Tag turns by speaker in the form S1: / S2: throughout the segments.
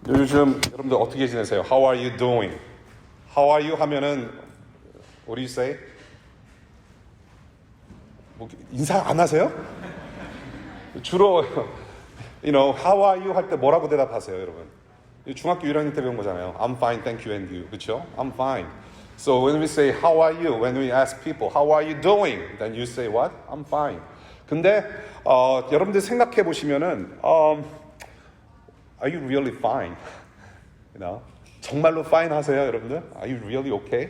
S1: 요즘 여러분들 어떻게 지내세요? How are you doing? How are you 하면은 what do you say? 뭐 인사 안 하세요? 주로 how are you 할 때 뭐라고 대답하세요, 여러분? 중학교 1학년 때 배운 거잖아요. I'm fine, thank you, and you. 그렇죠? I'm fine. So when we say how are you, when we ask people how are you doing, then you say what? I'm fine. 근데 여러분들 생각해 보시면은 Are you really fine? 정말로 fine 하세요, 여러분들? Are you really okay?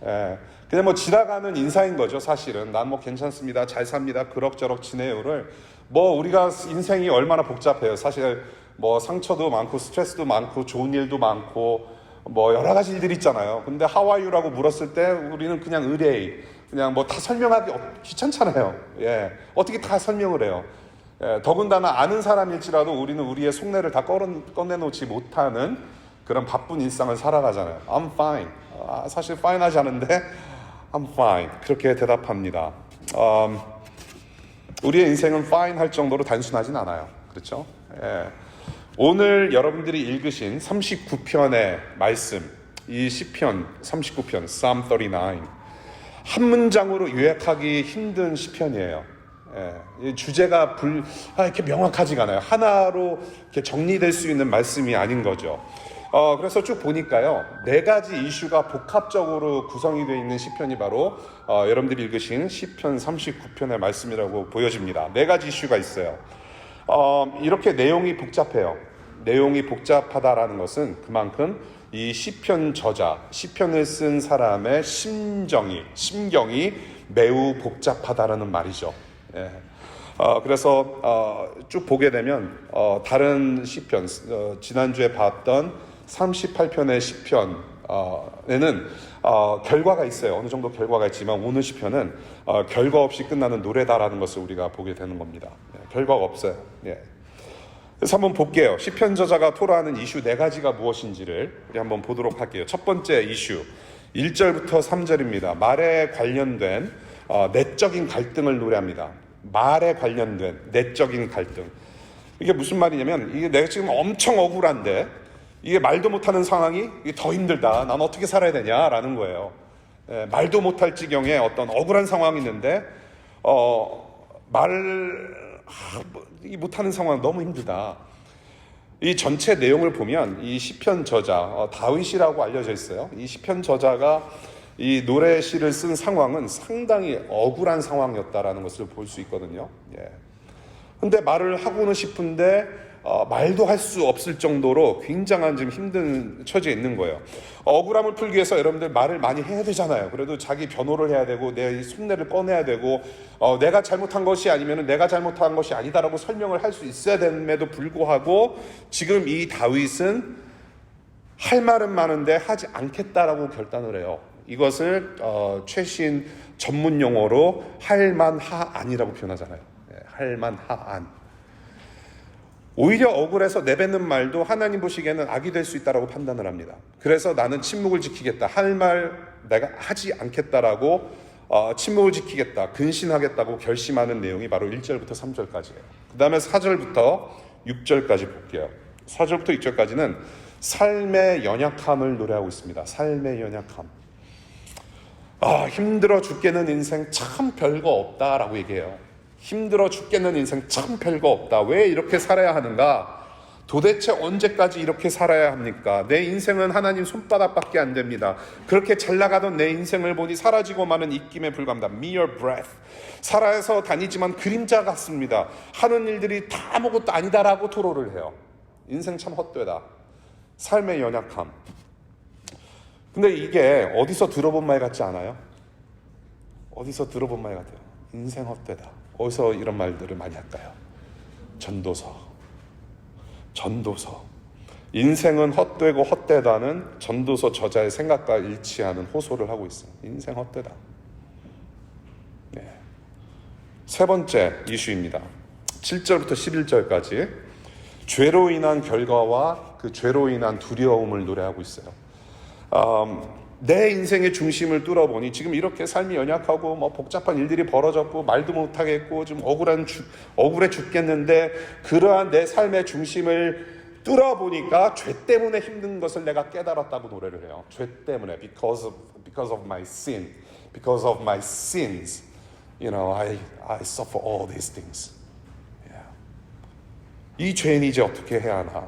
S1: 예. 그냥 뭐 지나가는 인사인 거죠, 사실은. 난 뭐 괜찮습니다, 잘 삽니다, 그럭저럭 지내요를 뭐 우리가 인생이 얼마나 복잡해요. 사실 뭐 상처도 많고 스트레스도 많고 좋은 일도 많고 뭐 여러 가지 일들이 있잖아요. 근데 How are you라고 물었을 때 우리는 그냥 의뢰, 그냥 뭐 다 설명하기 귀찮잖아요. 예. 어떻게 다 설명을 해요? 예, 더군다나 아는 사람일지라도 우리는 우리의 속내를 다 꺼내놓지 못하는 그런 바쁜 일상을 살아가잖아요. I'm fine. 사실 fine하지 않은데 I'm fine. 그렇게 대답합니다. 우리의 인생은 fine 할 정도로 단순하진 않아요. 그렇죠? 예. 오늘 여러분들이 읽으신 39편의 말씀, 이 시편 39편, Psalm 39. 한 문장으로 요약하기 힘든 시편이에요. 예, 주제가 이렇게 명확하지가 않아요. 하나로 이렇게 정리될 수 있는 말씀이 아닌 거죠. 그래서 쭉 보니까요, 4가지 이슈가 복합적으로 구성이 되어 있는 시편이 바로 여러분들이 읽으신 시편 39편의 말씀이라고 보여집니다. 4가지 이슈가 있어요. 이렇게 내용이 복잡해요. 내용이 복잡하다라는 것은 그만큼 이 시편 저자, 시편을 쓴 사람의 심경이 매우 복잡하다라는 말이죠. 예. 그래서 쭉 보게 되면 다른 시편, 지난주에 봤던 38편의 시편에는 결과가 있어요. 어느 정도 결과가 있지만 오늘 시편은 결과 없이 끝나는 노래다라는 것을 우리가 보게 되는 겁니다. 예, 결과가 없어요. 예. 그래서 한번 볼게요. 시편 저자가 토로하는 이슈 4가지가 무엇인지를 우리 한번 보도록 할게요. 첫 번째 이슈, 1절부터 3절입니다. 말에 관련된 내적인 갈등을 노래합니다. 말에 관련된 내적인 갈등. 이게 무슨 말이냐면, 이게 내가 지금 엄청 억울한데 이게 말도 못하는 상황이 이게 더 힘들다. 난 어떻게 살아야 되냐라는 거예요. 예, 말도 못할 지경에 어떤 억울한 상황이 있는데 못하는 상황 너무 힘들다. 이 전체 내용을 보면 이 시편 저자 다윗이라고 알려져 있어요. 이 시편 저자가 이 노래시를 쓴 상황은 상당히 억울한 상황이었다라는 것을 볼 수 있거든요. 예. 근데 말을 하고는 싶은데 말도 할 수 없을 정도로 굉장한 지금 힘든 처지에 있는 거예요. 억울함을 풀기 위해서 여러분들 말을 많이 해야 되잖아요. 그래도 자기 변호를 해야 되고 내 속내를 꺼내야 되고 내가 잘못한 것이 아니면 내가 잘못한 것이 아니다라고 설명을 할 수 있어야 됨에도 불구하고 지금 이 다윗은 할 말은 많은데 하지 않겠다라고 결단을 해요. 이것을 최신 전문 용어로 할만하안이라고 표현하잖아요. 네, 할만하안. 오히려 억울해서 내뱉는 말도 하나님 보시기에는 악이 될 수 있다라고 판단을 합니다. 그래서 나는 침묵을 지키겠다. 할 말 내가 하지 않겠다라고 침묵을 지키겠다. 근신하겠다고 결심하는 내용이 바로 1절부터 3절까지예요. 그 다음에 4절부터 6절까지 볼게요. 4절부터 6절까지는 삶의 연약함을 노래하고 있습니다. 삶의 연약함. 힘들어 죽겠는 인생 참 별거 없다라고 얘기해요. 힘들어 죽겠는 인생 참 별거 없다. 왜 이렇게 살아야 하는가? 도대체 언제까지 이렇게 살아야 합니까? 내 인생은 하나님 손바닥밖에 안 됩니다. 그렇게 잘 나가던 내 인생을 보니 사라지고 마는 입김에 불과합니다. Mere breath. 살아서 다니지만 그림자 같습니다. 하는 일들이 다 아무것도 아니다라고 토로를 해요. 인생 참 헛되다. 삶의 연약함. 근데 이게 어디서 들어본 말 같지 않아요? 어디서 들어본 말 같아요. 인생 헛되다. 어디서 이런 말들을 많이 할까요? 전도서. 인생은 헛되고 헛되다는 전도서 저자의 생각과 일치하는 호소를 하고 있어요. 인생 헛되다. 네. 세 번째 이슈입니다. 7절부터 11절까지 죄로 인한 결과와 그 죄로 인한 두려움을 노래하고 있어요. 내 인생의 중심을 뚫어보니 지금 이렇게 삶이 연약하고 복잡한 일들이 벌어졌고 말도 못하겠고 좀 억울해 죽겠는데 그러한 내 삶의 중심을 뚫어보니까 죄 때문에 힘든 것을 내가 깨달았다고 노래를 해요. 죄 때문에, because of my sin, because of my sins, I suffer all these things. Yeah. 이 죄인이 이제 어떻게 해야 하나?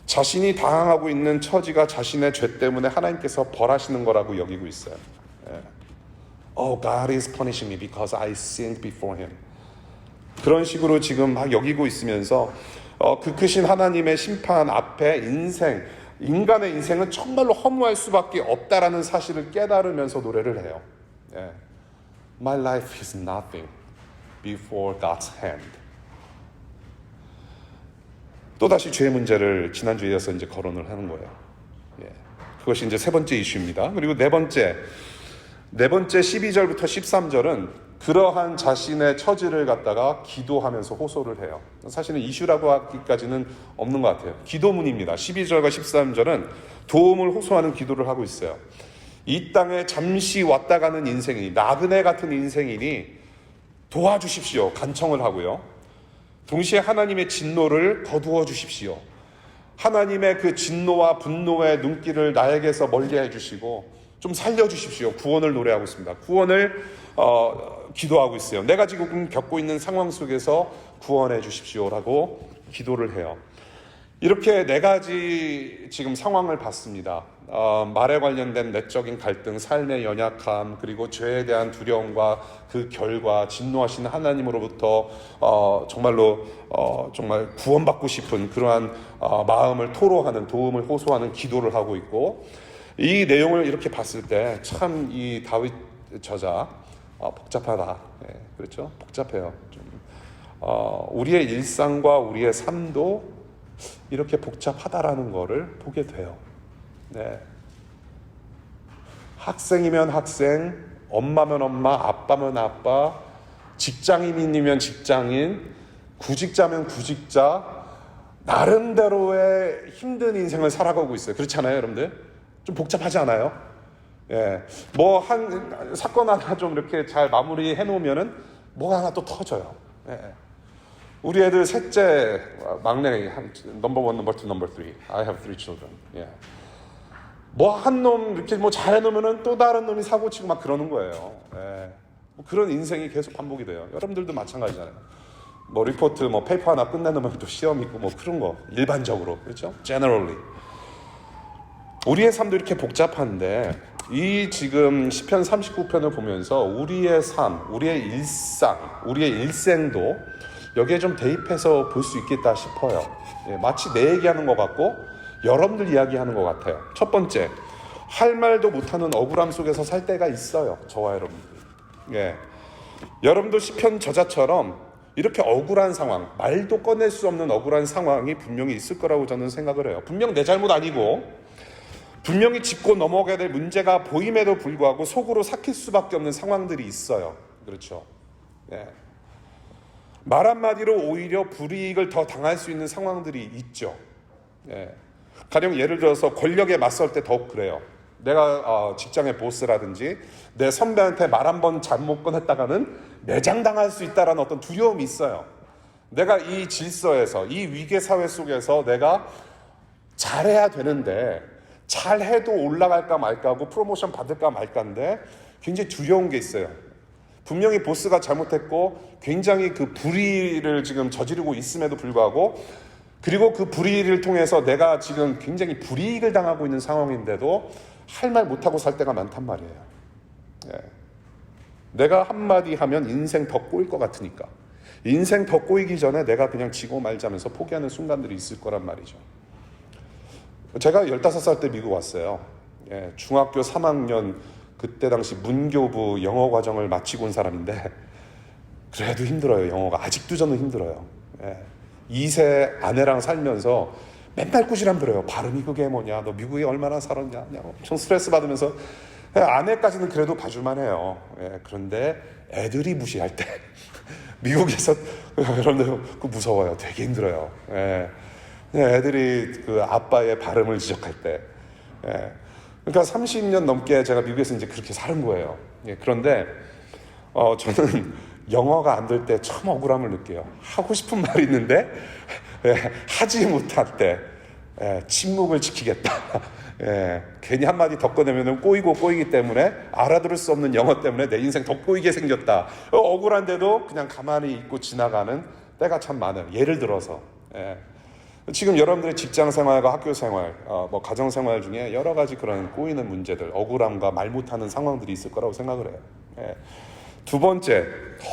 S1: 자신이 당하고 있는 처지가 자신의 죄 때문에 하나님께서 벌하시는 거라고 여기고 있어요. Yeah. Oh, God is punishing me because I sinned before Him. 그런 식으로 지금 막 여기고 있으면서 그 크신 하나님의 심판 앞에 인간의 인생은 정말로 허무할 수밖에 없다라는 사실을 깨달으면서 노래를 해요. 예. My life is nothing before God's hand. 또다시 죄의 문제를 지난주에 이어서 이제 거론을 하는 거예요. 예. 그것이 이제 세 번째 이슈입니다. 그리고 네 번째 12절부터 13절은 그러한 자신의 처지를 갖다가 기도하면서 호소를 해요. 사실은 이슈라고 하기까지는 없는 것 같아요. 기도문입니다. 12절과 13절은 도움을 호소하는 기도를 하고 있어요. 이 땅에 잠시 왔다 가는 인생이니, 나그네 같은 인생이니 도와주십시오. 간청을 하고요. 동시에 하나님의 진노를 거두어 주십시오. 하나님의 그 진노와 분노의 눈길을 나에게서 멀게 해주시고 좀 살려주십시오. 구원을 노래하고 있습니다. 구원을 기도하고 있어요. 내가 지금 겪고 있는 상황 속에서 구원해 주십시오라고 기도를 해요. 이렇게 네 가지 지금 상황을 봤습니다. 말에 관련된 내적인 갈등, 삶의 연약함, 그리고 죄에 대한 두려움과 그 결과, 진노하시는 하나님으로부터 정말로 정말 구원받고 싶은 그러한 마음을 토로하는, 도움을 호소하는 기도를 하고 있고, 이 내용을 이렇게 봤을 때 참 이 다윗 저자 복잡하다. 네, 그렇죠? 복잡해요. 좀, 우리의 일상과 우리의 삶도 이렇게 복잡하다라는 거를 보게 돼요. 네. 학생이면 학생, 엄마면 엄마, 아빠면 아빠, 직장인이면 직장인, 구직자면 구직자, 나름대로의 힘든 인생을 살아가고 있어요. 그렇지 않아요, 여러분들? 좀 복잡하지 않아요? 예. 뭐 한 사건 하나 좀 이렇게 잘 마무리해 놓으면은 뭐가 하나 또 터져요. 예. 우리 애들 셋째 막내 넘버 원, 넘버 투, 넘버 쓰리. I have three children. 예. 뭐 한 놈 이렇게 뭐 잘해 놓으면은 또 다른 놈이 사고 치고 막 그러는 거예요. 예. 뭐 그런 인생이 계속 반복이 돼요. 여러분들도 마찬가지잖아요. 뭐 리포트, 뭐 페이퍼 하나 끝내놓으면 또 시험 있고 뭐 그런 거 일반적으로 그렇죠? Generally. 우리의 삶도 이렇게 복잡한데 이 지금 시편 39편을 보면서 우리의 삶, 우리의 일상, 우리의 일생도 여기에 좀 대입해서 볼 수 있겠다 싶어요. 예, 마치 내 얘기하는 것 같고 여러분들 이야기하는 것 같아요. 첫 번째, 할 말도 못하는 억울함 속에서 살 때가 있어요. 저와 여러분들. 예, 여러분도 시편 저자처럼 이렇게 억울한 상황, 말도 꺼낼 수 없는 억울한 상황이 분명히 있을 거라고 저는 생각을 해요. 분명 내 잘못 아니고 분명히 짚고 넘어가야 될 문제가 보임에도 불구하고 속으로 삭힐 수밖에 없는 상황들이 있어요. 그렇죠? 네. 말 한마디로 오히려 불이익을 더 당할 수 있는 상황들이 있죠. 네. 가령 예를 들어서 권력에 맞설 때 더욱 그래요. 내가 직장의 보스라든지 내 선배한테 말 한 번 잘못 꺼냈다가는 매장당할 수 있다는 어떤 두려움이 있어요. 내가 이 질서에서, 이 위계 사회 속에서 내가 잘해야 되는데 잘해도 올라갈까 말까 하고 프로모션 받을까 말까인데 굉장히 두려운 게 있어요. 분명히 보스가 잘못했고 굉장히 그 불의를 지금 저지르고 있음에도 불구하고, 그리고 그 불의를 통해서 내가 지금 굉장히 불이익을 당하고 있는 상황인데도 할 말 못하고 살 때가 많단 말이에요. 예. 내가 한마디 하면 인생 더 꼬일 것 같으니까 인생 더 꼬이기 전에 내가 그냥 지고 말자면서 포기하는 순간들이 있을 거란 말이죠. 제가 15살 때 미국 왔어요. 예, 중학교 3학년 그때 당시 문교부 영어 과정을 마치고 온 사람인데 그래도 힘들어요. 영어가 아직도 저는 힘들어요. 예, 2세 아내랑 살면서 맨날 꾸지람 들어요. 발음이 그게 뭐냐, 너 미국에 얼마나 살았냐, 엄청 스트레스 받으면서. 아내까지는 그래도 봐줄만 해요. 예, 그런데 애들이 무시할 때 미국에서 여러분들 그 무서워요. 되게 힘들어요. 예. 애들이 그 아빠의 발음을 지적할 때, 예. 그러니까 30년 넘게 제가 미국에서 이제 그렇게 사는 거예요. 예. 그런데 저는 영어가 안 될 때 참 억울함을 느껴요. 하고 싶은 말이 있는데 하지 못할 때 침묵을 지키겠다. 괜히 한마디 더 꺼내면 꼬이기 때문에 알아들을 수 없는 영어 때문에 내 인생 더 꼬이게 생겼다. 억울한데도 그냥 가만히 있고 지나가는 때가 참 많아요. 예를 들어서 지금 여러분들의 직장 생활과 학교 생활, 뭐 가정 생활 중에 여러 가지 그런 꼬이는 문제들, 억울함과 말 못하는 상황들이 있을 거라고 생각을 해요. 두 번째,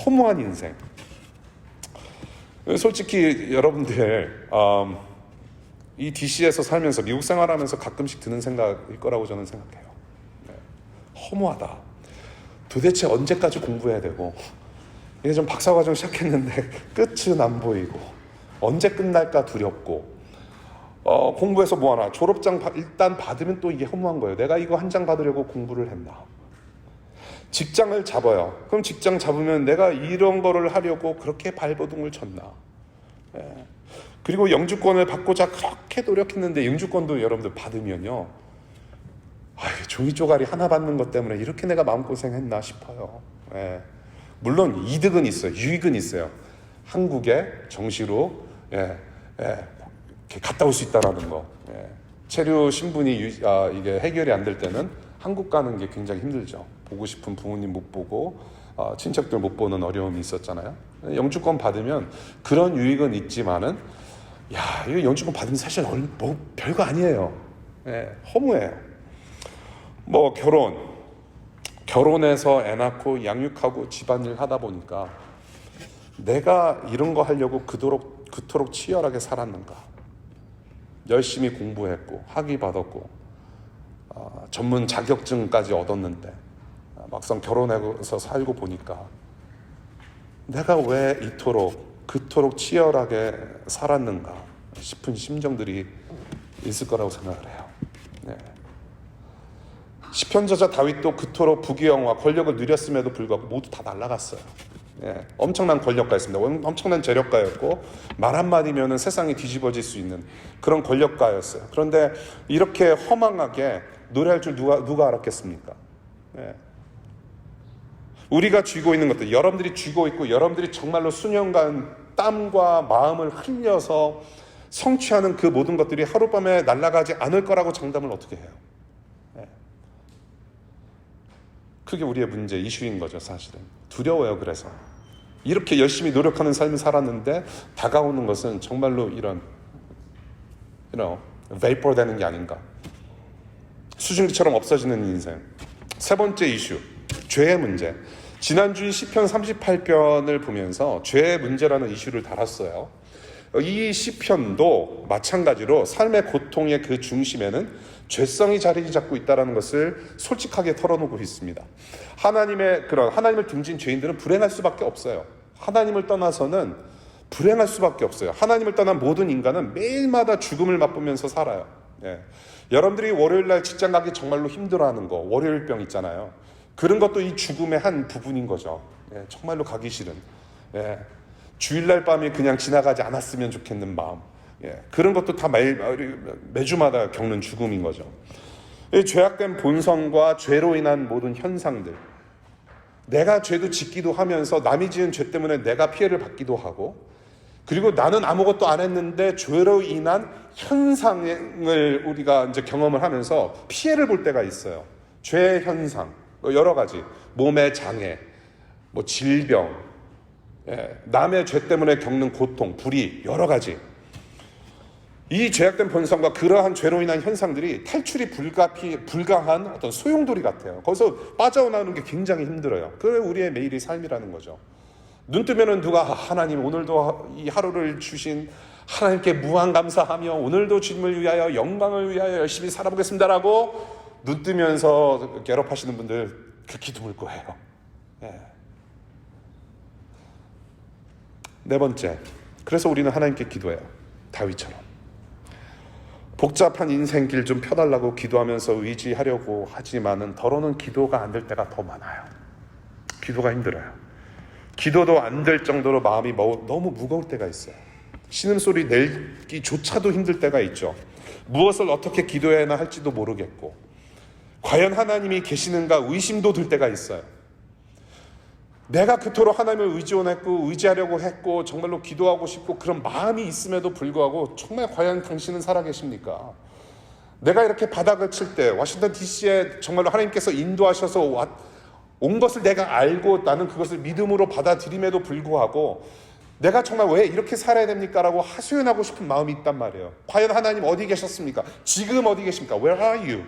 S1: 허무한 인생. 솔직히 여러분들 이 DC에서 살면서 미국 생활하면서 가끔씩 드는 생각일 거라고 저는 생각해요. 허무하다. 도대체 언제까지 공부해야 되고, 이게 좀 박사과정 시작했는데 끝은 안 보이고, 언제 끝날까 두렵고, 공부해서 뭐하나, 졸업장 일단 받으면 또 이게 허무한 거예요. 내가 이거 한 장 받으려고 공부를 했나. 직장을 잡아요. 그럼 직장 잡으면 내가 이런 거를 하려고 그렇게 발버둥을 쳤나. 그리고 영주권을 받고자 그렇게 노력했는데 영주권도 여러분들 받으면요, 종이 쪼가리 하나 받는 것 때문에 이렇게 내가 마음고생했나 싶어요. 물론 이득은 있어요. 유익은 있어요. 한국에 정시로 이렇게 갔다 올 수 있다라는 거. 체류 신분이 이게 해결이 안 될 때는 한국 가는 게 굉장히 힘들죠. 보고 싶은 부모님 못 보고 친척들 못 보는 어려움이 있었잖아요. 영주권 받으면 그런 유익은 있지만은, 이거 영주권 받으면 사실 뭐 별거 아니에요. 허무해요. 뭐 결혼해서 애 낳고 양육하고 집안일 하다 보니까 내가 이런 거 하려고 그토록 치열하게 살았는가. 열심히 공부했고 학위 받았고 전문 자격증까지 얻었는데 막상 결혼해서 살고 보니까 내가 왜 그토록 치열하게 살았는가 싶은 심정들이 있을 거라고 생각을 해요. 시편저자 다윗도 그토록 부귀영화 권력을 누렸음에도 불구하고 모두 다 날아갔어요. 엄청난 권력가였습니다. 엄청난 재력가였고 말 한마디면 세상이 뒤집어질 수 있는 그런 권력가였어요. 그런데 이렇게 허망하게 노래할 줄 누가 알았겠습니까? 우리가 쥐고 있는 것들, 여러분들이 쥐고 있고 여러분들이 정말로 수년간 땀과 마음을 흘려서 성취하는 그 모든 것들이 하룻밤에 날아가지 않을 거라고 장담을 어떻게 해요? 그게 우리의 문제, 이슈인 거죠. 사실은 두려워요. 그래서 이렇게 열심히 노력하는 삶을 살았는데 다가오는 것은 정말로 이런 vapor 되는 게 아닌가, 수증기처럼 없어지는 인생. 세 번째 이슈, 죄의 문제. 지난주 시편 38편을 보면서 죄의 문제라는 이슈를 다뤘어요. 이 시편도 마찬가지로 삶의 고통의 그 중심에는 죄성이 자리 잡고 있다는 것을 솔직하게 털어놓고 있습니다. 하나님을 등진 죄인들은 불행할 수밖에 없어요. 하나님을 떠나서는 불행할 수밖에 없어요. 하나님을 떠난 모든 인간은 매일마다 죽음을 맛보면서 살아요. 여러분들이 월요일날 직장 가기 정말로 힘들어하는 거, 월요일병 있잖아요. 그런 것도 이 죽음의 한 부분인 거죠. 정말로 가기 싫은. 주일날 밤이 그냥 지나가지 않았으면 좋겠는 마음. 그런 것도 다 매주마다 겪는 죽음인 거죠. 죄악된 본성과 죄로 인한 모든 현상들. 내가 죄도 짓기도 하면서 남이 지은 죄 때문에 내가 피해를 받기도 하고, 그리고 나는 아무것도 안 했는데 죄로 인한 현상을 우리가 이제 경험을 하면서 피해를 볼 때가 있어요. 죄의 현상, 여러 가지, 몸의 장애, 뭐 질병, 남의 죄 때문에 겪는 고통, 불이, 여러 가지. 이 죄악된 본성과 그러한 죄로 인한 현상들이 탈출이 불가한 어떤 소용돌이 같아요. 거기서 빠져나오는 게 굉장히 힘들어요. 그게 우리의 매일의 삶이라는 거죠. 눈 뜨면은 누가 하나님 오늘도 이 하루를 주신 하나님께 무한 감사하며 오늘도 주님을 위하여 영광을 위하여 열심히 살아보겠습니다라고 눈 뜨면서 괴롭하시는 분들 극히 드물 거예요. 네 번째, 그래서 우리는 하나님께 기도해요. 다윗처럼. 복잡한 인생길 좀 펴달라고 기도하면서 의지하려고 하지만은 더러는 기도가 안 될 때가 더 많아요. 기도가 힘들어요. 기도도 안 될 정도로 마음이 너무 무거울 때가 있어요. 신음소리 내기조차도 힘들 때가 있죠. 무엇을 어떻게 기도해야 하나 할지도 모르겠고, 과연 하나님이 계시는가 의심도 들 때가 있어요. 내가 그토록 하나님을 의지원했고 의지하려고 했고 정말로 기도하고 싶고 그런 마음이 있음에도 불구하고 정말 과연 당신은 살아계십니까? 내가 이렇게 바닥을 칠 때 워싱턴 DC에 정말로 하나님께서 인도하셔서 온 것을 내가 알고 나는 그것을 믿음으로 받아들임에도 불구하고 내가 정말 왜 이렇게 살아야 됩니까? 라고 하소연하고 싶은 마음이 있단 말이에요. 과연 하나님 어디 계셨습니까? 지금 어디 계십니까? Where are you?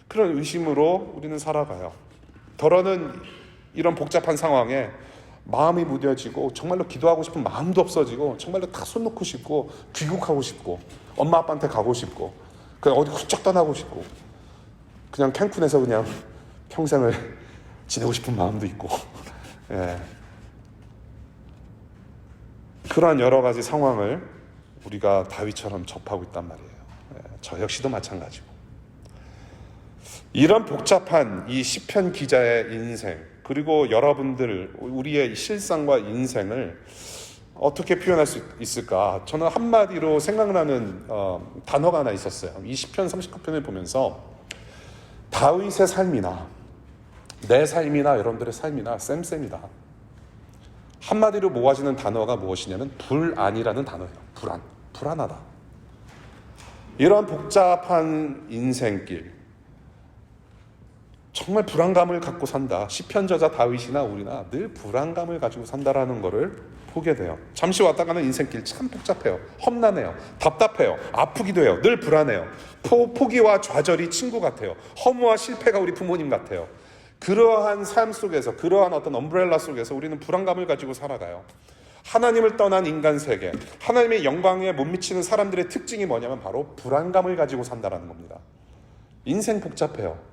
S1: 그런 의심으로 우리는 살아가요. 더러는 이런 복잡한 상황에 마음이 무뎌지고 정말로 기도하고 싶은 마음도 없어지고 정말로 다 손 놓고 싶고 귀국하고 싶고 엄마 아빠한테 가고 싶고 그냥 어디 훌쩍 떠나고 싶고 그냥 캔쿤에서 그냥 평생을 지내고 싶은 마음도 있고 예. 그러한 여러 가지 상황을 우리가 다윗처럼 접하고 있단 말이에요. 예. 저 역시도 마찬가지고 이런 복잡한 이 시편 기자의 인생 그리고 여러분들 우리의 실상과 인생을 어떻게 표현할 수 있을까? 저는 한마디로 생각나는 단어가 하나 있었어요. 이 시편 39편을 보면서 다윗의 삶이나 내 삶이나 여러분들의 삶이나 쌤쌤이다. 한마디로 모아지는 단어가 무엇이냐면 불안이라는 단어예요. 불안하다. 이러한 복잡한 인생길 정말 불안감을 갖고 산다. 시편 저자 다윗이나 우리나 늘 불안감을 가지고 산다라는 것을 보게 돼요. 잠시 왔다 가는 인생길 참 복잡해요. 험난해요. 답답해요. 아프기도 해요. 늘 불안해요. 포기와 좌절이 친구 같아요. 허무와 실패가 우리 부모님 같아요. 그러한 삶 속에서 그러한 어떤 엄브렐라 속에서 우리는 불안감을 가지고 살아가요. 하나님을 떠난 인간 세계, 하나님의 영광에 못 미치는 사람들의 특징이 뭐냐면 바로 불안감을 가지고 산다라는 겁니다. 인생 복잡해요.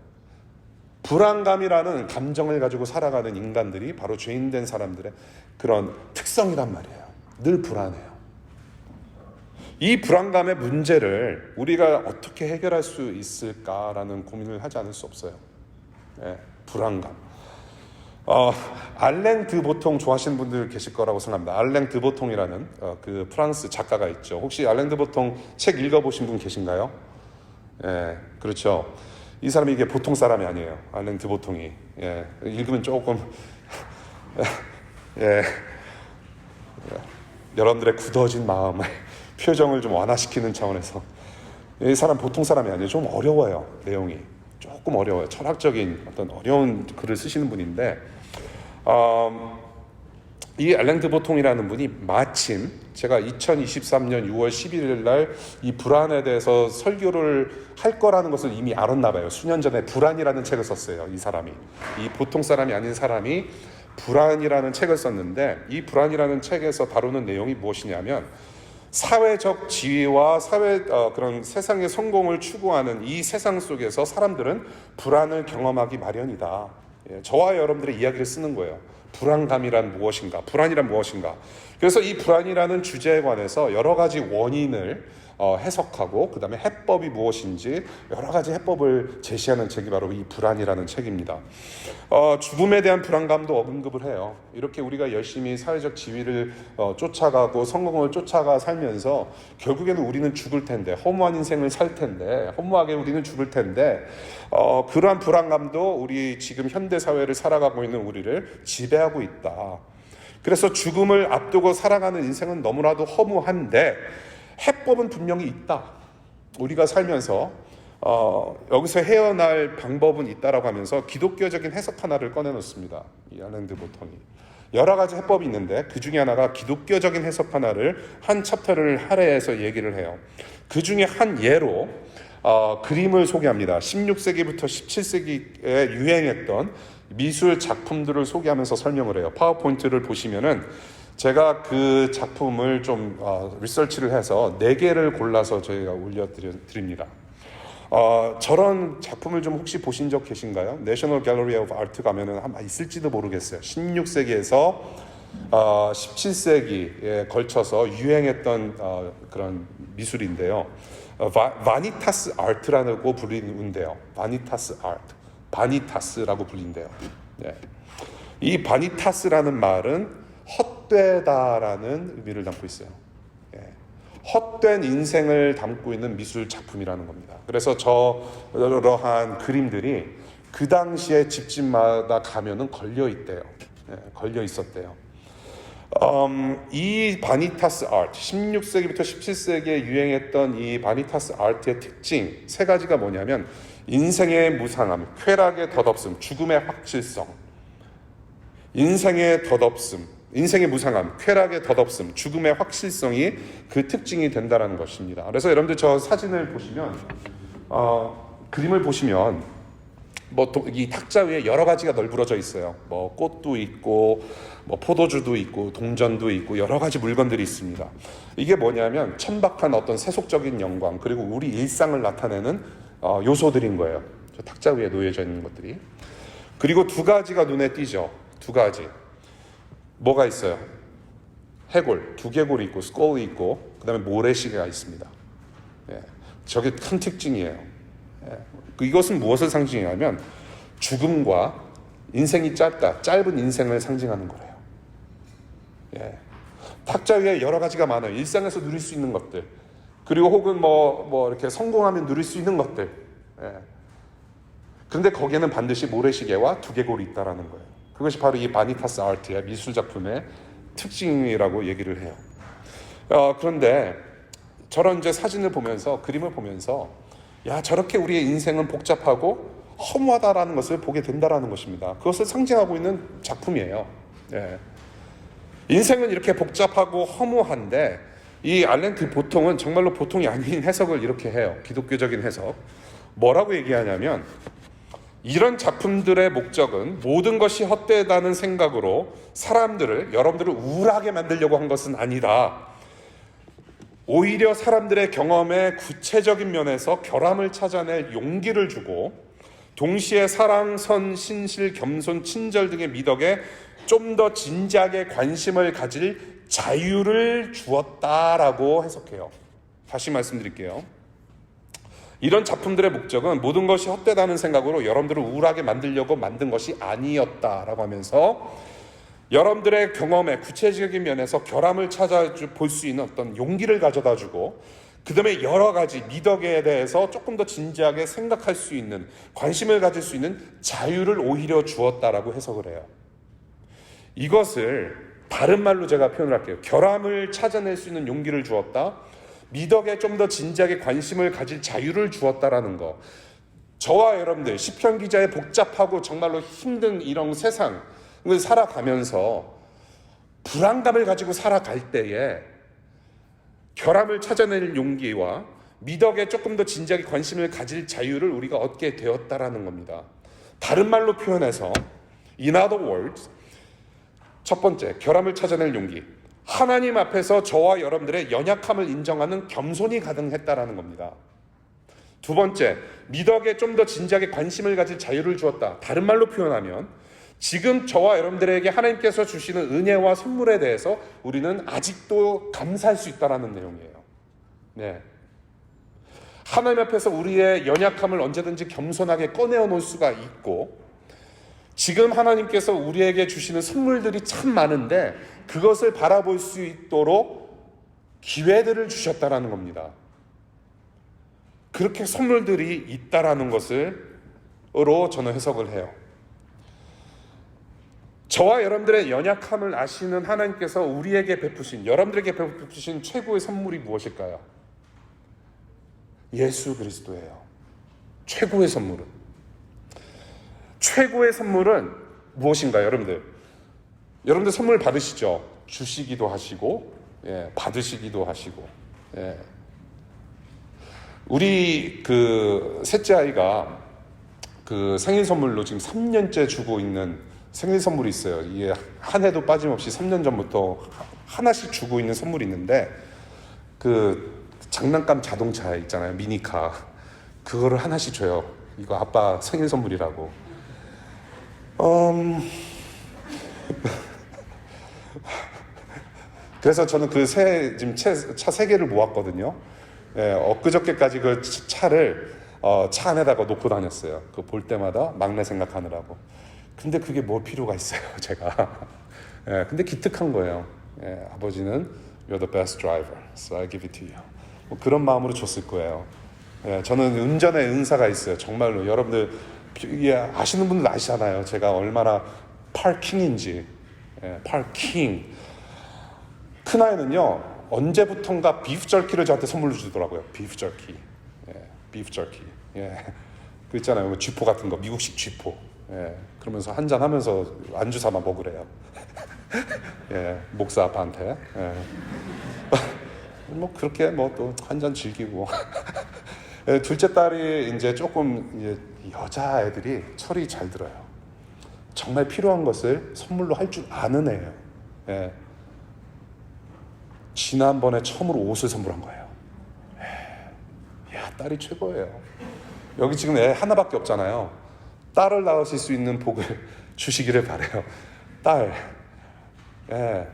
S1: 불안감이라는 감정을 가지고 살아가는 인간들이 바로 죄인된 사람들의 그런 특성이란 말이에요. 늘 불안해요. 이 불안감의 문제를 우리가 어떻게 해결할 수 있을까라는 고민을 하지 않을 수 없어요. 네, 불안감. 알랭 드보통 좋아하시는 분들 계실 거라고 생각합니다. 알랭 드보통이라는 그 프랑스 작가가 있죠. 혹시 알랭 드보통 책 읽어보신 분 계신가요? 예, 그렇죠. 이 사람이 이게 보통 사람이 아니에요. 알랭 드보통이. 예, 읽으면 조금 예, 여러분들의 굳어진 마음의 표정을 좀 완화시키는 차원에서 이 사람 보통 사람이 아니에요. 좀 어려워요. 내용이 조금 어려워요. 철학적인 어떤 어려운 글을 쓰시는 분인데 이 알랭 드보통이라는 분이 마침 제가 2023년 6월 11일 날 이 불안에 대해서 설교를 할 거라는 것을 이미 알았나 봐요. 수년 전에 불안이라는 책을 썼어요. 이 사람이. 이 보통 사람이 아닌 사람이 불안이라는 책을 썼는데 이 불안이라는 책에서 다루는 내용이 무엇이냐면 사회적 지위와 그런 세상의 성공을 추구하는 이 세상 속에서 사람들은 불안을 경험하기 마련이다. 예, 저와 여러분들의 이야기를 쓰는 거예요. 불안감이란 무엇인가? 불안이란 무엇인가? 그래서 이 불안이라는 주제에 관해서 여러 가지 원인을 해석하고 그 다음에 해법이 무엇인지 여러 가지 해법을 제시하는 책이 바로 이 불안이라는 책입니다. 죽음에 대한 불안감도 언급을 해요. 이렇게 우리가 열심히 사회적 지위를 쫓아가고 성공을 쫓아가 살면서 결국에는 우리는 죽을 텐데 허무한 인생을 살 텐데 허무하게 우리는 죽을 텐데 그러한 불안감도 우리 지금 현대 사회를 살아가고 있는 우리를 지배하고 있다. 그래서 죽음을 앞두고 살아가는 인생은 너무나도 허무한데 해법은 분명히 있다. 우리가 살면서 여기서 헤어날 방법은 있다라고 하면서 기독교적인 해석 하나를 꺼내놓습니다. 이 알랭 드보통이 여러 가지 해법이 있는데 그 중에 하나가 기독교적인 해석 하나를 한 챕터를 할애해서 얘기를 해요. 그 중에 한 예로 그림을 소개합니다. 16세기부터 17세기에 유행했던 미술 작품들을 소개하면서 설명을 해요. 파워포인트를 보시면은 제가 그 작품을 좀 리서치를 해서 4개를 골라서 저희가 올려드립니다. 저런 작품을 좀 혹시 보신 적 계신가요? 내셔널 갤러리 오브 아트 가면은 아마 있을지도 모르겠어요. 16세기에서 17세기에 걸쳐서 유행했던 그런 미술인데요. 바니타스 아트라고 불리는데요. 바니타스 아트, 바니타스라고 불린대요. 네. 이 바니타스라는 말은 헛되다라는 의미를 담고 있어요. 예. 헛된 인생을 담고 있는 미술 작품이라는 겁니다. 그래서 저러한 그림들이 그 당시에 집집마다 가면은 걸려 있대요. 걸려 있었대요. 이 바니타스 아트, 16세기부터 17세기에 유행했던 이 바니타스 아트의 특징 세 가지가 뭐냐면 인생의 무상함, 쾌락의 덧없음, 죽음의 확실성. 인생의 덧없음, 인생의 무상함, 쾌락의 덧없음, 죽음의 확실성이 그 특징이 된다는 것입니다. 그래서 여러분들 저 사진을 보시면 그림을 보시면 이 탁자 위에 여러 가지가 널브러져 있어요. 꽃도 있고 포도주도 있고 동전도 있고 여러 가지 물건들이 있습니다. 이게 뭐냐면 천박한 어떤 세속적인 영광 그리고 우리 일상을 나타내는 요소들인 거예요. 저 탁자 위에 놓여져 있는 것들이. 그리고 두 가지가 눈에 띄죠. 두 가지. 뭐가 있어요? 해골, 두개골이 있고 스콜이 있고 그 다음에 모래시계가 있습니다. 저게 큰 특징이에요. 이것은 무엇을 상징하냐면 죽음과 인생이 짧다, 짧은 인생을 상징하는 거래요. 탁자 위에 여러 가지가 많아요. 일상에서 누릴 수 있는 것들, 그리고 혹은 이렇게 성공하면 누릴 수 있는 것들. 그런데 거기에는 반드시 모래시계와 두개골이 있다라는 거예요. 그것이 바로 이 바니타스 아트의 미술 작품의 특징이라고 얘기를 해요. 그런데 저런 이제 사진을 보면서 그림을 보면서 야, 저렇게 우리의 인생은 복잡하고 허무하다라는 것을 보게 된다라는 것입니다. 그것을 상징하고 있는 작품이에요. 인생은 이렇게 복잡하고 허무한데 이 알렌트 보통은 정말로 보통이 아닌 해석을 이렇게 해요. 기독교적인 해석. 뭐라고 얘기하냐면 이런 작품들의 목적은 모든 것이 헛되다는 생각으로 여러분들을 우울하게 만들려고 한 것은 아니다. 오히려 사람들의 경험의 구체적인 면에서 결함을 찾아낼 용기를 주고 동시에 사랑, 선, 신실, 겸손, 친절 등의 미덕에 좀 더 진지하게 관심을 가질 자유를 주었다라고 해석해요. 다시 말씀드릴게요. 이런 작품들의 목적은 모든 것이 헛되다는 생각으로 여러분들을 우울하게 만들려고 만든 것이 아니었다라고 하면서 여러분들의 경험의 구체적인 면에서 결함을 찾아볼 수 있는 어떤 용기를 가져다주고 그 다음에 여러 가지 미덕에 대해서 조금 더 진지하게 생각할 수 있는, 관심을 가질 수 있는 자유를 오히려 주었다라고 해석을 해요. 이것을 다른 말로 제가 표현을 할게요. 결함을 찾아낼 수 있는 용기를 주었다. 미덕에 좀 더 진지하게 관심을 가질 자유를 주었다라는 거. 저와 여러분들 시편 기자의 복잡하고 정말로 힘든 이런 세상을 살아가면서 불안감을 가지고 살아갈 때에 결함을 찾아낼 용기와 미덕에 조금 더 진지하게 관심을 가질 자유를 우리가 얻게 되었다라는 겁니다. 다른 말로 표현해서 in other words, 첫 번째, 결함을 찾아낼 용기. 하나님 앞에서 저와 여러분들의 연약함을 인정하는 겸손이 가능했다라는 겁니다. 두 번째, 미덕에 좀 더 진지하게 관심을 가질 자유를 주었다. 다른 말로 표현하면 지금 저와 여러분들에게 하나님께서 주시는 은혜와 선물에 대해서 우리는 아직도 감사할 수 있다는 내용이에요. 네. 하나님 앞에서 우리의 연약함을 언제든지 겸손하게 꺼내어 놓을 수가 있고 지금 하나님께서 우리에게 주시는 선물들이 참 많은데 그것을 바라볼 수 있도록 기회들을 주셨다라는 겁니다. 그렇게 선물들이 있다라는 것으로 저는 해석을 해요. 저와 여러분들의 연약함을 아시는 하나님께서 여러분들에게 베푸신 최고의 선물이 무엇일까요? 예수 그리스도예요. 최고의 선물은 무엇인가요, 여러분들? 여러분들 선물 받으시죠? 주시기도 하시고, 받으시기도 하시고. 우리 셋째 아이가 생일 선물로 지금 3년째 주고 있는 생일 선물이 있어요. 이게 한 해도 빠짐없이 3년 전부터 하나씩 주고 있는 선물이 있는데 장난감 자동차 있잖아요. 미니카. 그거를 하나씩 줘요. 이거 아빠 생일 선물이라고. 그래서 저는 지금 차 3개를 모았거든요. 엊그저께까지 그 차를 차 안에다가 놓고 다녔어요. 그거 볼 때마다 막내 생각하느라고. 근데 그게 뭐 필요가 있어요, 제가. 근데 기특한 거예요. 아버지는 You're the best driver, so I give it to you. 뭐 그런 마음으로 줬을 거예요. 저는 운전에 은사가 있어요. 정말로 여러분들 예, 아시는 분들 아시잖아요. 제가 얼마나 parking인지. 예, parking. 큰아이는요, 언제부턴가 비프 절키를 저한테 선물로 주더라고요. 비프 절키. 예, 비프 절키. 예. 그 있잖아요. 뭐 쥐포 같은 거, 미국식 쥐포. 예. 그러면서 한잔 하면서 안주 삼아 먹으래요. 예, 목사 아빠한테. 예. 뭐 그렇게 뭐 또 한 잔 즐기고. 예, 둘째 딸이 이제 조금 이제 여자애들이 철이 잘 들어요. 정말 필요한 것을 선물로 할 줄 아는 애예요. 예. 지난번에 처음으로 옷을 선물한 거예요. 예. 야, 딸이 최고예요. 여기 지금 애 하나밖에 없잖아요. 딸을 낳으실 수 있는 복을 주시기를 바래요. 딸. 예.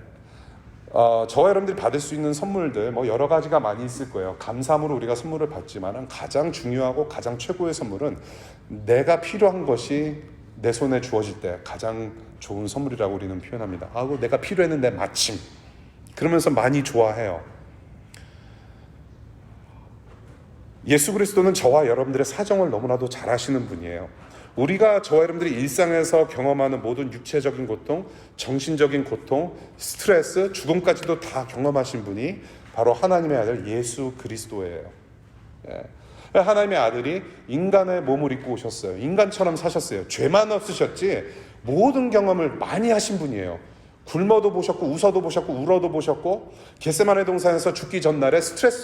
S1: 저와 여러분들이 받을 수 있는 선물들 뭐 여러 가지가 많이 있을 거예요. 감사함으로 우리가 선물을 받지만 가장 중요하고 가장 최고의 선물은 내가 필요한 것이 내 손에 주어질 때 가장 좋은 선물이라고 우리는 표현합니다. 아고 내가 필요했는데 마침 그러면서 많이 좋아해요. 예수 그리스도는 저와 여러분들의 사정을 너무나도 잘 아시는 분이에요. 우리가 저와 여러분들이 일상에서 경험하는 모든 육체적인 고통, 정신적인 고통, 스트레스, 죽음까지도 다 경험하신 분이 바로 하나님의 아들 예수 그리스도예요. 예. 하나님의 아들이 인간의 몸을 입고 오셨어요. 인간처럼 사셨어요. 죄만 없으셨지 모든 경험을 많이 하신 분이에요. 굶어도 보셨고 웃어도 보셨고 울어도 보셨고 겟세마네 동산에서 죽기 전날에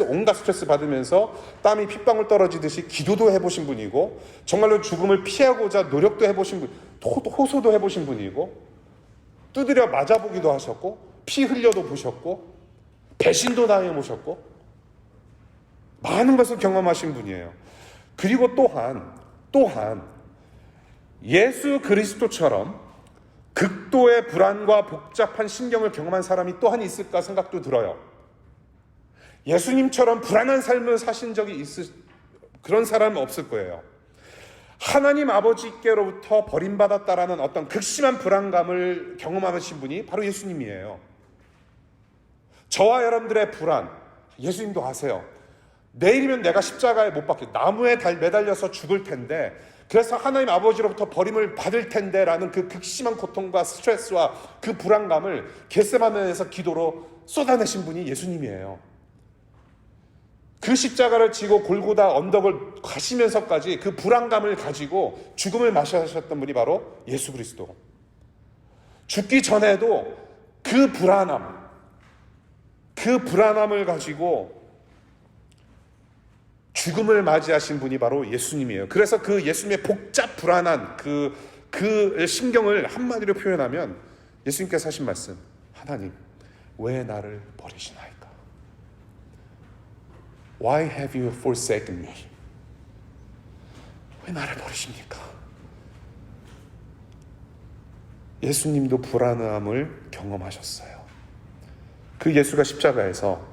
S1: 온갖 스트레스 받으면서 땀이 핏방울 떨어지듯이 기도도 해보신 분이고 정말로 죽음을 피하고자 노력도 해보신 분, 호소도 해보신 분이고 두드려 맞아보기도 하셨고 피 흘려도 보셨고 배신도 당해보셨고 많은 것을 경험하신 분이에요. 그리고 또한 예수 그리스도처럼 극도의 불안과 복잡한 신경을 경험한 사람이 또한 있을까 생각도 들어요. 예수님처럼 불안한 삶을 사신 적이 그런 사람은 없을 거예요. 하나님 아버지께로부터 버림받았다라는 어떤 극심한 불안감을 경험하신 분이 바로 예수님이에요. 저와 여러분들의 불안, 예수님도 아세요. 내일이면 내가 십자가에 못 박혀 나무에 매달려서 죽을 텐데 그래서 하나님 아버지로부터 버림을 받을 텐데 라는 그 극심한 고통과 스트레스와 그 불안감을 겟세마네에서 기도로 쏟아내신 분이 예수님이에요. 그 십자가를 지고 골고다 언덕을 가시면서까지 그 불안감을 가지고 죽음을 맞이하셨던 분이 바로 예수 그리스도. 죽기 전에도 그 불안함을 가지고 죽음을 맞이하신 분이 바로 예수님이에요. 그래서 그 예수님의 복잡 불안한 그 심경을 한마디로 표현하면 예수님께서 하신 말씀, 하나님 왜 나를 버리시나이까? Why have you forsaken me? 왜 나를 버리십니까? 예수님도 불안함을 경험하셨어요. 그 예수가 십자가에서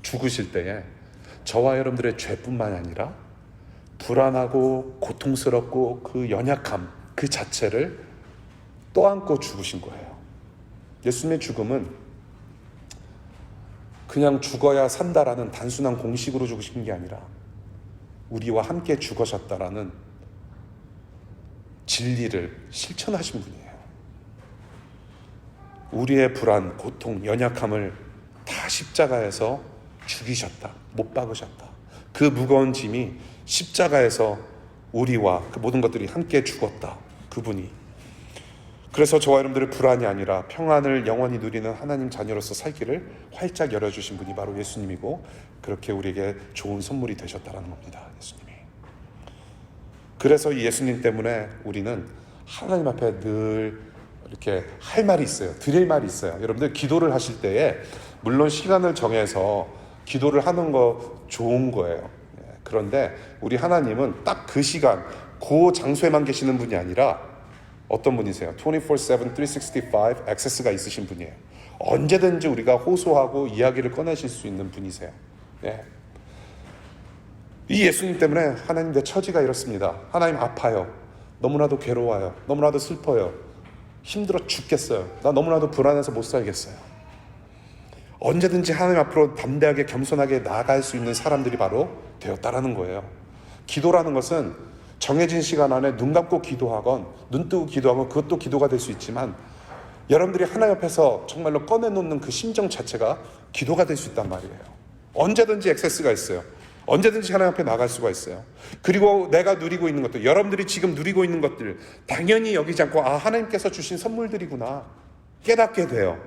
S1: 죽으실 때에 저와 여러분들의 죄뿐만 아니라 불안하고 고통스럽고 그 연약함 그 자체를 떠안고 죽으신 거예요. 예수님의 죽음은 그냥 죽어야 산다라는 단순한 공식으로 죽으신 게 아니라 우리와 함께 죽으셨다라는 진리를 실천하신 분이에요. 우리의 불안, 고통, 연약함을 다 십자가에서 죽이셨다. 못 박으셨다. 그 무거운 짐이 십자가에서 우리와 그 모든 것들이 함께 죽었다. 그분이. 그래서 저와 여러분들의 불안이 아니라 평안을 영원히 누리는 하나님 자녀로서 살기를 활짝 열어주신 분이 바로 예수님이고 그렇게 우리에게 좋은 선물이 되셨다는 겁니다. 예수님이. 그래서 이 예수님 때문에 우리는 하나님 앞에 늘 이렇게 할 말이 있어요. 드릴 말이 있어요. 여러분들 기도를 하실 때에 물론 시간을 정해서 기도를 하는 거 좋은 거예요. 그런데 우리 하나님은 딱 그 시간, 그 장소에만 계시는 분이 아니라 어떤 분이세요? 24/7, 365 액세스가 있으신 분이에요. 언제든지 우리가 호소하고 이야기를 꺼내실 수 있는 분이세요. 예. 이 예수님 때문에 하나님 내 처지가 이렇습니다. 하나님 아파요. 너무나도 괴로워요. 너무나도 슬퍼요. 힘들어 죽겠어요. 나 너무나도 불안해서 못 살겠어요. 언제든지 하나님 앞으로 담대하게 겸손하게 나아갈 수 있는 사람들이 바로 되었다라는 거예요. 기도라는 것은 정해진 시간 안에 눈 감고 기도하건 눈 뜨고 기도하건 그것도 기도가 될 수 있지만 여러분들이 하나님 앞에서 정말로 꺼내놓는 그 심정 자체가 기도가 될 수 있단 말이에요. 언제든지 액세스가 있어요. 언제든지 하나님 앞에 나갈 수가 있어요. 그리고 내가 누리고 있는 것들, 여러분들이 지금 누리고 있는 것들 당연히 여기지 않고 하나님께서 주신 선물들이구나 깨닫게 돼요.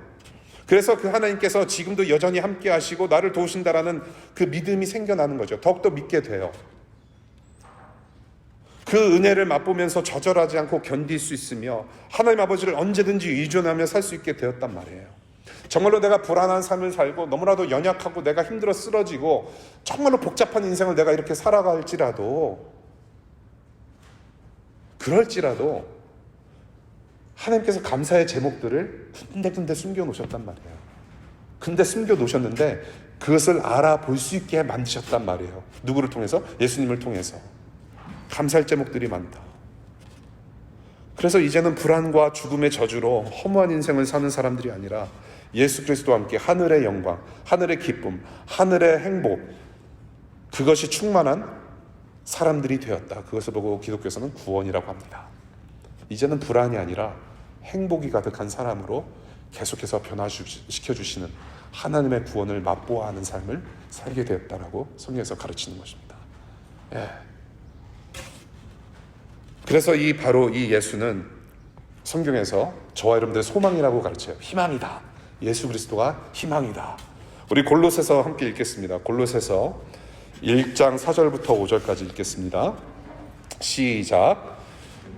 S1: 그래서 그 하나님께서 지금도 여전히 함께 하시고 나를 도우신다라는 그 믿음이 생겨나는 거죠. 더욱더 믿게 돼요. 그 은혜를 맛보면서 좌절하지 않고 견딜 수 있으며 하나님 아버지를 언제든지 의존하며 살 수 있게 되었단 말이에요. 정말로 내가 불안한 삶을 살고 너무나도 연약하고 내가 힘들어 쓰러지고 정말로 복잡한 인생을 내가 이렇게 살아갈지라도 그럴지라도 하나님께서 감사의 제목들을 군데군데 숨겨놓으셨단 말이에요. 근데 숨겨놓으셨는데 그것을 알아볼 수 있게 만드셨단 말이에요. 누구를 통해서? 예수님을 통해서. 감사할 제목들이 많다. 그래서 이제는 불안과 죽음의 저주로 허무한 인생을 사는 사람들이 아니라 예수 그리스도와 함께 하늘의 영광, 하늘의 기쁨, 하늘의 행복, 그것이 충만한 사람들이 되었다. 그것을 보고 기독교에서는 구원이라고 합니다. 이제는 불안이 아니라 행복이 가득한 사람으로 계속해서 변화시켜주시는 하나님의 구원을 맛보아 하는 삶을 살게 되었다라고 성경에서 가르치는 것입니다. 예. 그래서 바로 이 예수는 성경에서 저와 여러분들의 소망이라고 가르쳐요. 희망이다. 예수 그리스도가 희망이다. 우리 골로새서 함께 읽겠습니다. 골로새서 1장 4절부터 5절까지 읽겠습니다. 시작.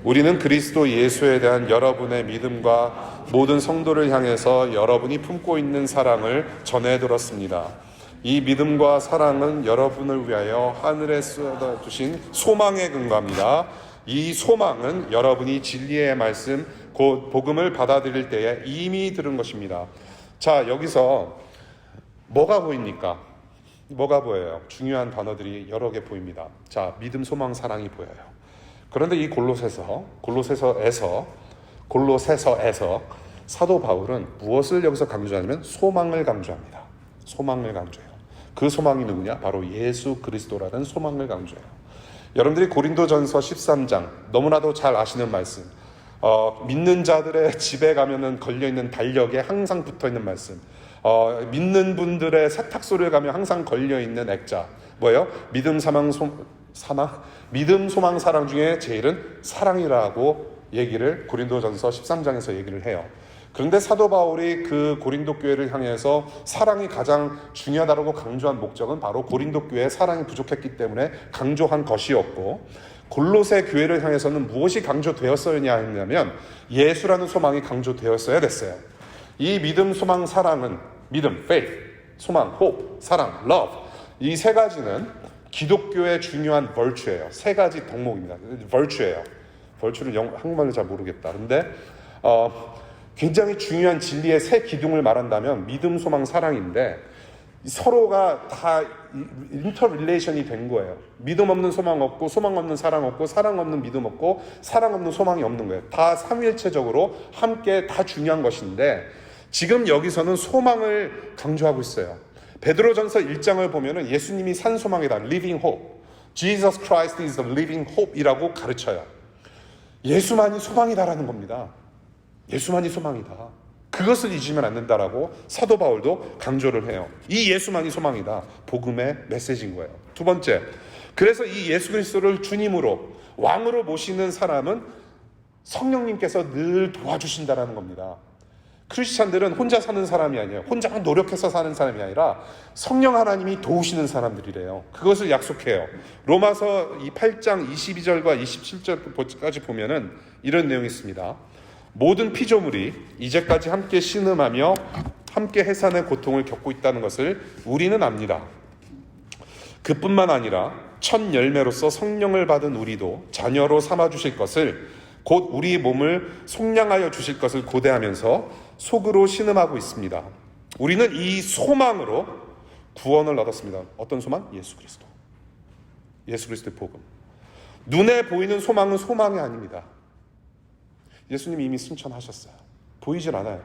S1: 우리는 그리스도 예수에 대한 여러분의 믿음과 모든 성도를 향해서 여러분이 품고 있는 사랑을 전해 들었습니다. 이 믿음과 사랑은 여러분을 위하여 하늘에 쏟아주신 소망의 근거입니다. 이 소망은 여러분이 진리의 말씀, 곧 복음을 받아들일 때에 이미 들은 것입니다. 자, 여기서 뭐가 보입니까? 뭐가 보여요? 중요한 단어들이 여러 개 보입니다. 자, 믿음, 소망, 사랑이 보여요. 그런데 이 골로새서에서 사도 바울은 무엇을 여기서 강조하냐면 소망을 강조합니다. 소망을 강조해요. 그 소망이 누구냐? 바로 예수 그리스도라는 소망을 강조해요. 여러분들이 고린도전서 13장 너무나도 잘 아시는 말씀, 믿는 자들의 집에 가면은 걸려있는 달력에 항상 붙어있는 말씀, 믿는 분들의 세탁소를 가면 항상 걸려있는 액자 뭐예요? 믿음, 소망, 사랑 중에 제일은 사랑이라고 얘기를 고린도전서 13장에서 얘기를 해요. 그런데 사도 바울이 그 고린도 교회를 향해서 사랑이 가장 중요하다고 강조한 목적은 바로 고린도 교회의 사랑이 부족했기 때문에 강조한 것이었고, 골로새 교회를 향해서는 무엇이 강조되었어야 했냐면 예수라는 소망이 강조되었어야 됐어요. 이 믿음, 소망, 사랑은 믿음, faith, 소망, hope, 사랑, love, 이 세 가지는 기독교의 중요한 virtue예요. 세 가지 덕목입니다. virtue예요. virtue를 한국말로 잘 모르겠다. 근데 굉장히 중요한 진리의 세 기둥을 말한다면 믿음, 소망, 사랑인데 서로가 다 인터릴레이션이 된 거예요. 믿음 없는 소망 없고, 소망 없는 사랑 없고, 사랑 없는 믿음 없고, 사랑 없는 소망이 없는 거예요. 다 삼위일체적으로 함께 다 중요한 것인데 지금 여기서는 소망을 강조하고 있어요. 베드로전서 1장을 보면은 예수님이 산 소망이다. Living hope. Jesus Christ is the living hope 이라고 가르쳐요. 예수만이 소망이다라는 겁니다. 예수만이 소망이다. 그것을 잊으면 안 된다라고 사도 바울도 강조를 해요. 이 예수만이 소망이다. 복음의 메시지인 거예요. 두 번째, 그래서 이 예수 그리스도를 주님으로 왕으로 모시는 사람은 성령님께서 늘 도와주신다라는 겁니다. 크리스찬들은 혼자 사는 사람이 아니에요. 혼자 노력해서 사는 사람이 아니라 성령 하나님이 도우시는 사람들이래요. 그것을 약속해요. 로마서 8장 22절과 27절까지 보면은 이런 내용이 있습니다. 모든 피조물이 이제까지 함께 신음하며 함께 해산의 고통을 겪고 있다는 것을 우리는 압니다. 그뿐만 아니라 첫 열매로서 성령을 받은 우리도 자녀로 삼아주실 것을, 곧 우리 몸을 속량하여 주실 것을 고대하면서 속으로 신음하고 있습니다. 우리는 이 소망으로 구원을 얻었습니다. 어떤 소망? 예수 그리스도. 예수 그리스도의 복음. 눈에 보이는 소망은 소망이 아닙니다. 예수님이 이미 승천하셨어요. 보이질 않아요.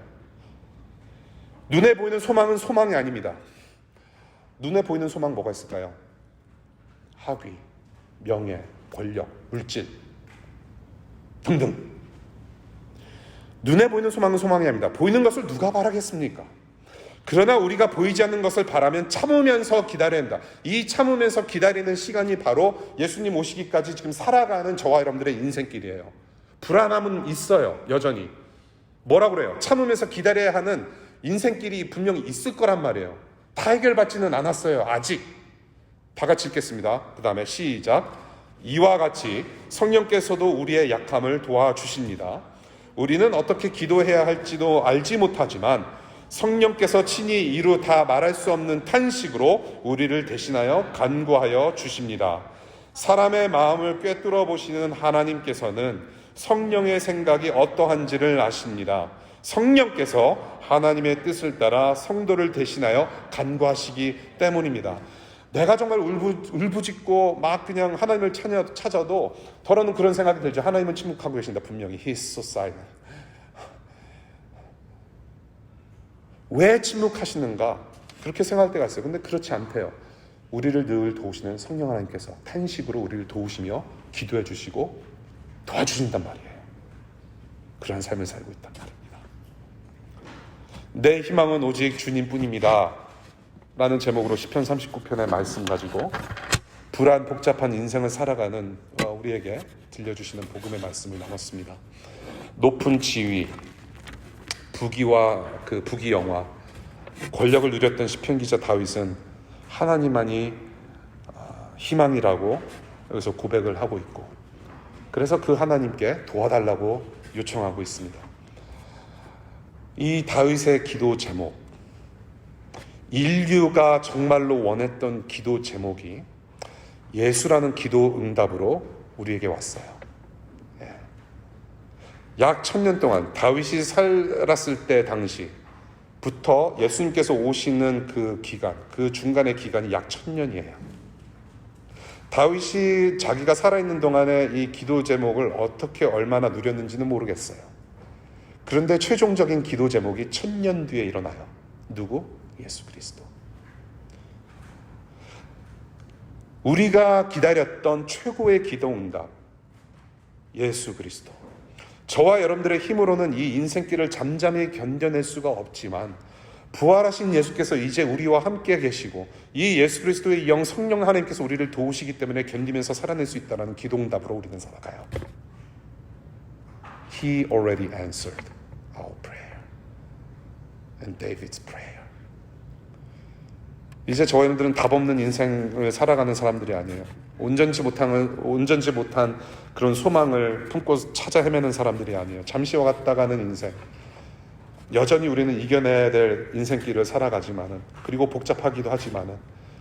S1: 눈에 보이는 소망은 소망이 아닙니다. 눈에 보이는 소망 뭐가 있을까요? 학위, 명예, 권력, 물질 등등. 눈에 보이는 소망은 소망이 아닙니다. 보이는 것을 누가 바라겠습니까? 그러나 우리가 보이지 않는 것을 바라면 참으면서 기다려야 합니다. 이 참으면서 기다리는 시간이 바로 예수님 오시기까지 지금 살아가는 저와 여러분들의 인생길이에요. 불안함은 있어요. 여전히. 뭐라고 그래요? 참으면서 기다려야 하는 인생길이 분명히 있을 거란 말이에요. 다 해결받지는 않았어요. 아직. 다 같이 읽겠습니다. 그 다음에 시작. 이와 같이 성령께서도 우리의 약함을 도와주십니다. 우리는 어떻게 기도해야 할지도 알지 못하지만 성령께서 친히 이루 다 말할 수 없는 탄식으로 우리를 대신하여 간구하여 주십니다. 사람의 마음을 꿰뚫어 보시는 하나님께서는 성령의 생각이 어떠한지를 아십니다. 성령께서 하나님의 뜻을 따라 성도를 대신하여 간구하시기 때문입니다. 내가 정말 울부짖고 막 그냥 하나님을 찾아도 더러는 그런 생각이 들죠. 하나님은 침묵하고 계신다. 분명히 He is so silent. 왜 침묵하시는가? 그렇게 생각할 때가 있어요. 근데 그렇지 않대요. 우리를 늘 도우시는 성령 하나님께서 탄식으로 우리를 도우시며 기도해 주시고 도와주신단 말이에요. 그런 삶을 살고 있단 말입니다. 내 희망은 오직 주님뿐입니다 라는 제목으로 시편 39편의 말씀 가지고 불안 복잡한 인생을 살아가는 우리에게 들려주시는 복음의 말씀을 나눴습니다. 높은 지위, 부귀와 그 부귀영화, 권력을 누렸던 시편 기자 다윗은 하나님만이 희망이라고 여기서 고백을 하고 있고, 그래서 그 하나님께 도와달라고 요청하고 있습니다. 이 다윗의 기도 제목, 인류가 정말로 원했던 기도 제목이 예수라는 기도 응답으로 우리에게 왔어요. 약 1000년 동안 다윗이 살았을 때 당시부터 예수님께서 오시는 그 기간, 그 중간의 기간이 약 1000년이에요. 다윗이 자기가 살아있는 동안에 이 기도 제목을 어떻게 얼마나 누렸는지는 모르겠어요. 그런데 최종적인 기도 제목이 1000년 뒤에 일어나요. 누구? 예수 그리스도. 우리가 기다렸던 최고의 기도 응답, 예수 그리스도. 저와 여러분들의 힘으로는 이 인생길을 잠잠히 견뎌낼 수가 없지만 부활하신 예수께서 이제 우리와 함께 계시고 이 예수 그리스도의 영 성령 하나님께서 우리를 도우시기 때문에 견디면서 살아낼 수 있다는 기도응답으로 우리는 살아가요. He already answered our prayer and David's prayer. 이제 저와 여러분들은 답 없는 인생을 살아가는 사람들이 아니에요. 온전치 못한 그런 소망을 품고 찾아 헤매는 사람들이 아니에요. 잠시 왔다가는 인생. 여전히 우리는 이겨내야 될 인생길을 살아가지만은, 그리고 복잡하기도 하지만은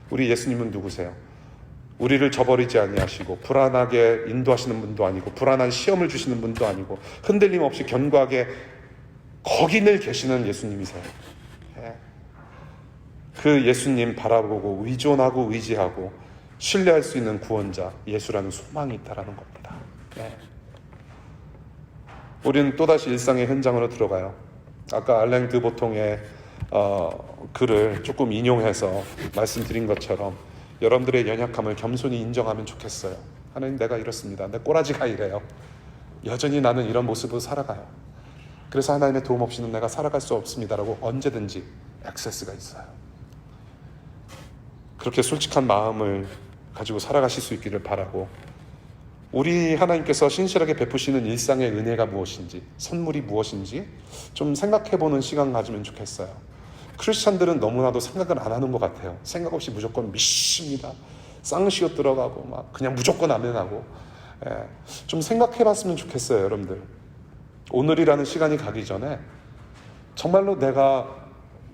S1: 우리 예수님은 누구세요? 우리를 저버리지 아니하시고 불안하게 인도하시는 분도 아니고 불안한 시험을 주시는 분도 아니고 흔들림 없이 견고하게 거기 늘 계시는 예수님이세요. 그 예수님 바라보고 의존하고 의지하고 신뢰할 수 있는 구원자 예수라는 소망이 있다라는 겁니다. 우리는 또다시 일상의 현장으로 들어가요. 아까 알랭 드보통의 글을 조금 인용해서 말씀드린 것처럼 여러분들의 연약함을 겸손히 인정하면 좋겠어요. 하나님, 내가 이렇습니다. 내 꼬라지가 이래요. 여전히 나는 이런 모습으로 살아가요. 그래서 하나님의 도움 없이는 내가 살아갈 수 없습니다라고 언제든지 액세스가 있어요. 그렇게 솔직한 마음을 가지고 살아가실 수 있기를 바라고, 우리 하나님께서 신실하게 베푸시는 일상의 은혜가 무엇인지, 선물이 무엇인지 좀 생각해보는 시간 가지면 좋겠어요. 크리스찬들은 너무나도 생각을 안 하는 것 같아요. 생각 없이 무조건 믿습니다. 쌍시옷 들어가고 막 그냥 무조건 아멘하고. 좀 생각해봤으면 좋겠어요, 여러분들. 오늘이라는 시간이 가기 전에 정말로 내가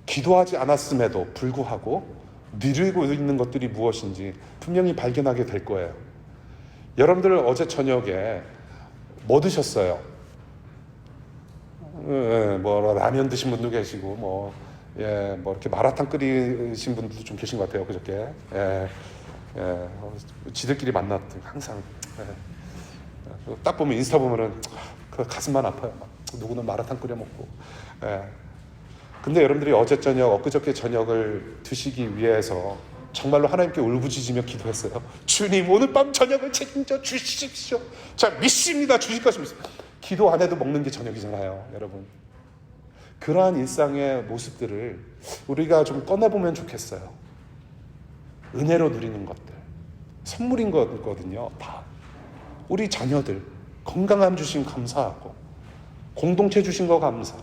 S1: 기도하지 않았음에도 불구하고 누리고 있는 것들이 무엇인지 분명히 발견하게 될 거예요. 여러분들 어제 저녁에 뭐 드셨어요? 뭐 라면 드신 분도 계시고 뭐 이렇게 마라탕 끓이신 분들도 좀 계신 것 같아요. 그저께 지들끼리 만났던 항상 딱 보면 인스타 보면은 그 가슴만 아파요. 막 누구는 마라탕 끓여 먹고. 근데 여러분들이 어제 저녁, 엊그저께 저녁을 드시기 위해서 정말로 하나님께 울부짖으며 기도했어요. 주님, 오늘 밤 저녁을 책임져 주십시오. 자, 믿습니다. 주실 것입니다. 기도 안 해도 먹는 게 저녁이잖아요, 여러분. 그러한 일상의 모습들을 우리가 좀 꺼내보면 좋겠어요. 은혜로 누리는 것들, 선물인 거거든요. 다 우리 자녀들 건강함 주신 감사하고, 공동체 주신 거 감사,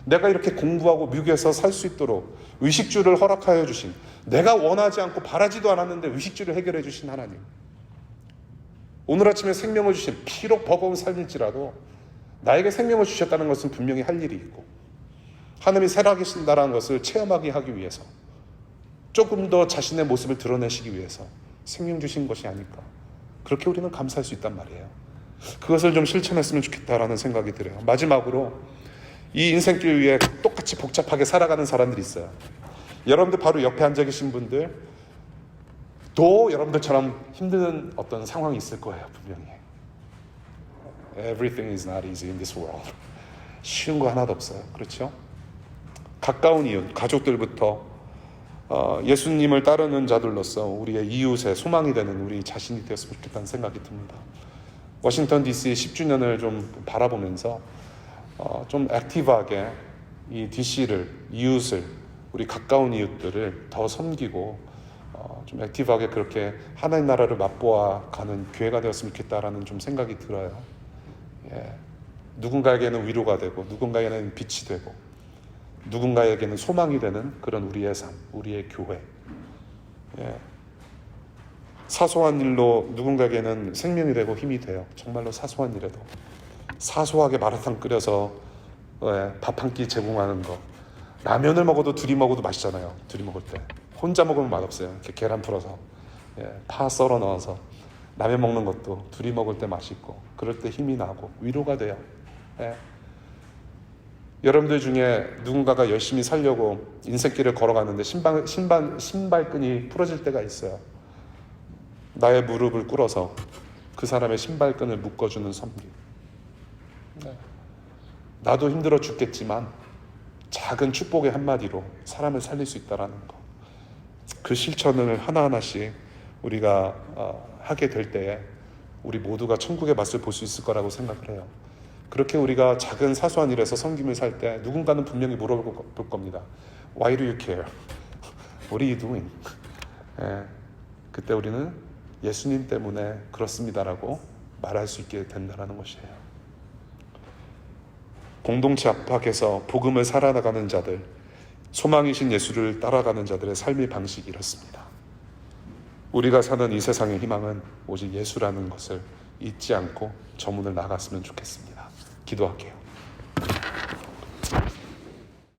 S1: 내가 이렇게 공부하고 미국에서 살 수 있도록 의식주를 허락하여 주신, 내가 원하지 않고 바라지도 않았는데 의식주를 해결해 주신 하나님, 오늘 아침에 생명을 주신, 비록 버거운 삶일지라도 나에게 생명을 주셨다는 것은 분명히 할 일이 있고, 하나님이 살아계신다는 것을 체험하게 하기 위해서, 조금 더 자신의 모습을 드러내시기 위해서 생명 주신 것이 아닐까, 그렇게 우리는 감사할 수 있단 말이에요. 그것을 좀 실천했으면 좋겠다라는 생각이 들어요. 마지막으로, 이 인생길 위에 똑같이 복잡하게 살아가는 사람들이 있어요. 여러분들 바로 옆에 앉아 계신 분들 또 여러분들처럼 힘든 어떤 상황이 있을 거예요, 분명히. Everything is not easy in this world. 쉬운 거 하나도 없어요. 그렇죠? 가까운 이웃, 가족들부터 예수님을 따르는 자들로서 우리의 이웃의 소망이 되는 우리 자신이 되었으면 좋겠다는 생각이 듭니다. 워싱턴 DC의 10주년을 좀 바라보면서 좀 액티브하게 이 DC를, 이웃을, 우리 가까운 이웃들을 더 섬기고 좀 액티브하게 그렇게 하나님 나라를 맛보아 가는 교회가 되었으면 좋겠다라는 좀 생각이 들어요. 예. 누군가에게는 위로가 되고, 누군가에게는 빛이 되고, 누군가에게는 소망이 되는 그런 우리의 삶, 우리의 교회. 예. 사소한 일로 누군가에게는 생명이 되고 힘이 돼요. 정말로 사소한 일에도. 사소하게 마라탕 끓여서 밥 한 끼 제공하는 거. 라면을 먹어도 둘이 먹어도 맛있잖아요. 둘이 먹을 때. 혼자 먹으면 맛없어요. 이렇게 계란 풀어서, 파 썰어 넣어서 라면 먹는 것도 둘이 먹을 때 맛있고, 그럴 때 힘이 나고 위로가 돼요. 예. 여러분들 중에 누군가가 열심히 살려고 인생길을 걸어가는데 신발끈이 부러질 때가 있어요. 나의 무릎을 꿇어서 그 사람의 신발끈을 묶어주는 섬김. 네. 나도 힘들어 죽겠지만 작은 축복의 한마디로 사람을 살릴 수 있다는 거, 그 실천을 하나하나씩 우리가 하게 될 때에 우리 모두가 천국의 맛을 볼 수 있을 거라고 생각을 해요. 그렇게 우리가 작은 사소한 일에서 섬김을 살 때 누군가는 분명히 물어볼 겁니다. Why do you care? What are you doing? 그때 우리는 예수님 때문에 그렇습니다라고 말할 수 있게 된다는 것이에요. 공동체 압박에서 복음을 살아나가는 자들, 소망이신 예수를 따라가는 자들의 삶의 방식이 이렇습니다. 우리가 사는 이 세상의 희망은 오직 예수라는 것을 잊지 않고 저 문을 나갔으면 좋겠습니다. 기도할게요.